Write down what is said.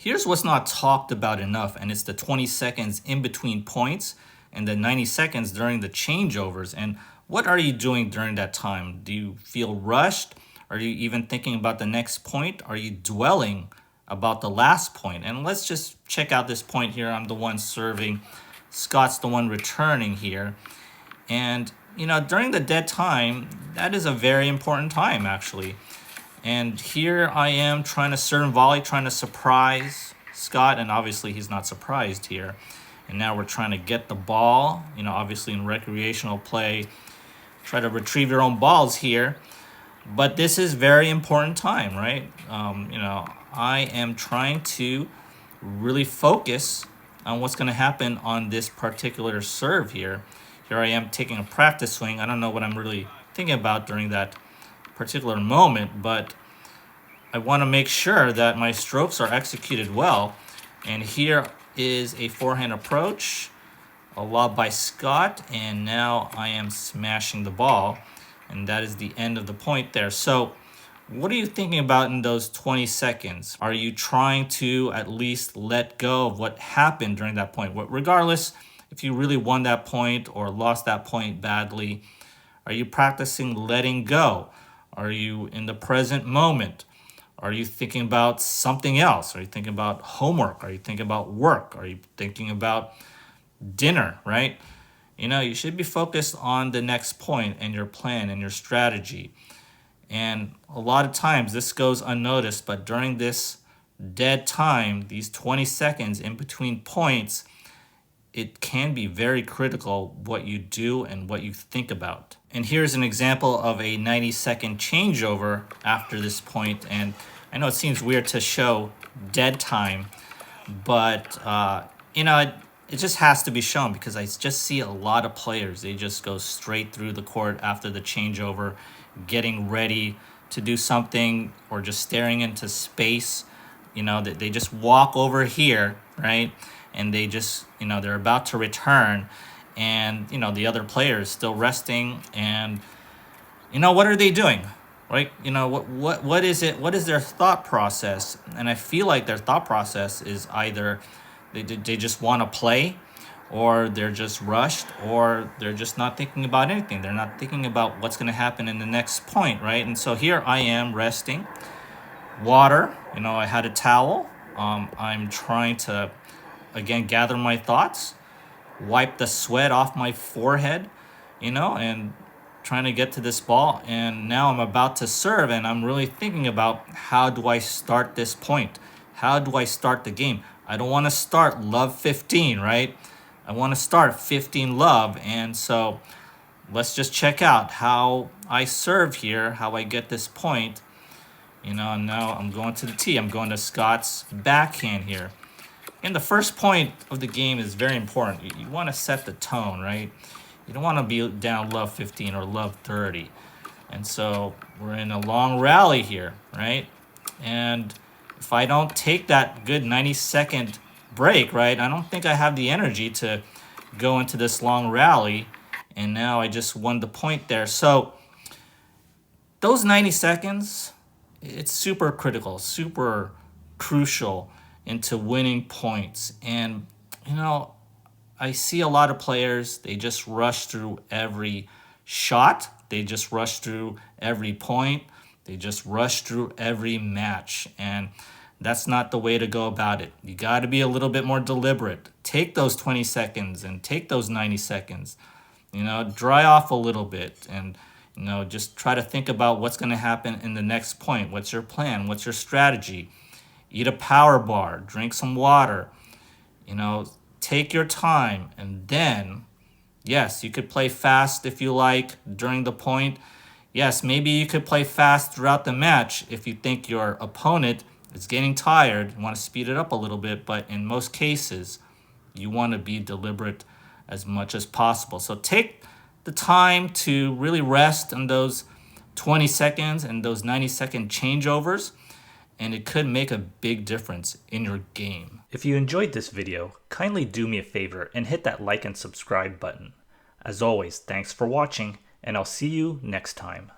Here's what's not talked about enough, and it's the 20 seconds in between points and the 90 seconds during the changeovers. And what are you doing during that time? Do you feel rushed? Are you even thinking about the next point? Are you dwelling about the last point? And let's just check out this point here. I'm the one serving. Scott's the one returning here. And, during the dead time, that is a very important time, actually. And here I am trying to serve and volley, trying to surprise Scott, and obviously he's not surprised here. And now we're trying to get the ball, obviously in recreational play, try to retrieve your own balls here. But this is very important time, right? I am trying to really focus on what's going to happen on this particular serve here. Here I am taking a practice swing. I don't know what I'm really thinking about during that particular moment, but I want to make sure that my strokes are executed well. And here is a forehand approach, a lob by Scott, and now I am smashing the ball, and that is the end of the point there. So what are you thinking about in those 20 seconds? Are you trying to at least let go of what happened during that point? Regardless if you really won that point or lost that point badly, are you practicing letting go? Are you in the present moment? Are you thinking about something else? Are you thinking about homework? Are you thinking about work? Are you thinking about dinner, right? You should be focused on the next point and your plan and your strategy. And a lot of times this goes unnoticed, but during this dead time, these 20 seconds in between points, it can be very critical what you do and what you think about. And here's an example of a 90-second changeover after this point. And I know it seems weird to show dead time, but it just has to be shown because I just see a lot of players. They just go straight through the court after the changeover, getting ready to do something or just staring into space. They just walk over here, right? And they just, they're about to return, and, the other player is still resting, and, what are they doing, right? What is it? What is their thought process? And I feel like their thought process is either they just want to play, or they're just rushed, or they're just not thinking about anything. They're not thinking about what's going to happen in the next point, right? And so here I am resting, water, I had a towel. I'm trying to, again, gather my thoughts, wipe the sweat off my forehead, and trying to get to this ball. And now I'm about to serve, and I'm really thinking about, how do I start this point? How do I start the game? I don't want to start love 15, right? I want to start 15 love. And so let's just check out how I serve here, how I get this point. Now I'm going to the tee. I'm going to Scott's backhand here. And the first point of the game is very important. You want to set the tone, right? You don't want to be down love 15 or love 30. And so we're in a long rally here, right? And if I don't take that good 90-second break, right, I don't think I have the energy to go into this long rally. And now I just won the point there. So those 90 seconds, it's super critical, super crucial into winning points. And, I see a lot of players, they just rush through every shot. They just rush through every point. They just rush through every match. And that's not the way to go about it. You got to be a little bit more deliberate. Take those 20 seconds and take those 90 seconds. Dry off a little bit and, just try to think about what's going to happen in the next point. What's your plan? What's your strategy? Eat a power bar, drink some water, take your time. And then, yes, you could play fast if you like during the point. Yes, maybe you could play fast throughout the match if you think your opponent is getting tired. You want to speed it up a little bit, but in most cases, you want to be deliberate as much as possible. So take the time to really rest on those 20 seconds and those 90-second changeovers, and it could make a big difference in your game. If you enjoyed this video, kindly do me a favor and hit that like and subscribe button. As always, thanks for watching, and I'll see you next time.